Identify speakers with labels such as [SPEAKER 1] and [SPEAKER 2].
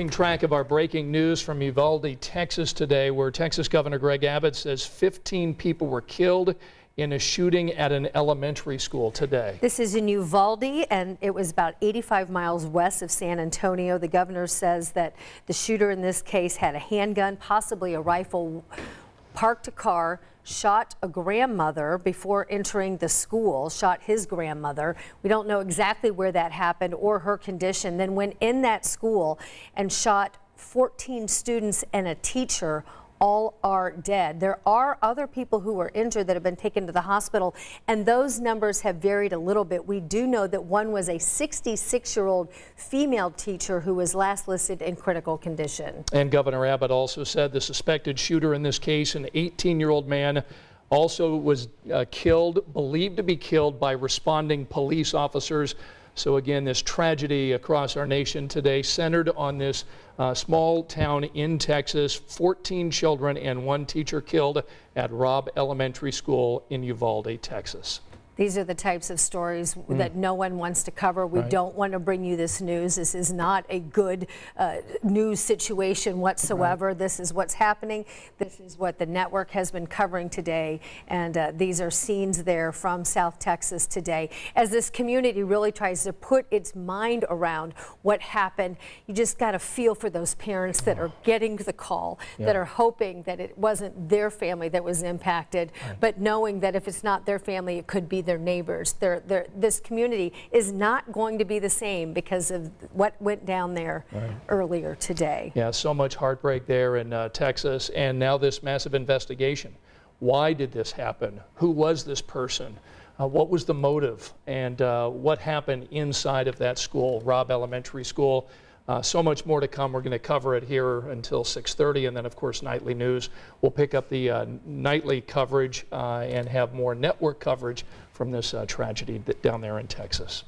[SPEAKER 1] Keeping track of our breaking news from Uvalde, Texas today, where Texas Governor Greg Abbott says 15 people were killed in a shooting at an elementary school today.
[SPEAKER 2] This is in Uvalde, and it was about 85 miles west of San Antonio. The governor says that the shooter in this case had a handgun, possibly a rifle, parked a car, shot a grandmother before entering the school, shot his grandmother. We don't know exactly where that happened or her condition. Then went in that school and shot 14 students and a teacher. All are dead. There are other people who were injured that have been taken to the hospital, and those numbers have varied a little bit. We do know that one was a 66-year-old female teacher who was last listed in critical condition. And
[SPEAKER 1] Governor Abbott also said the suspected shooter in this case, an 18-year-old man, also was believed to be killed by responding police officers. So again, this tragedy across our nation today centered on this small town in Texas, 14 children and one teacher killed at Robb Elementary School in Uvalde, Texas.
[SPEAKER 2] These are the types of stories that no one wants to cover. We don't want to bring you this news. This is not a good news situation whatsoever. This is what's happening. This is what the network has been covering today. And these are scenes there from South Texas today. As this community really tries to put its mind around what happened, you just got to feel for those parents that are getting the call, that are hoping that it wasn't their family that was impacted, but knowing that if it's not their family, it could be their neighbors. This community is not going to be the same because of what went down there earlier today.
[SPEAKER 1] Yeah, so much heartbreak there in Texas, and now this massive investigation. Why did this happen? Who was this person? What was the motive? And what happened inside of that school, Robb Elementary School? So much more to come. We're going to cover it here until 6:30, and then of course nightly news. We'll pick up the nightly coverage and have more network coverage from this tragedy down there in Texas.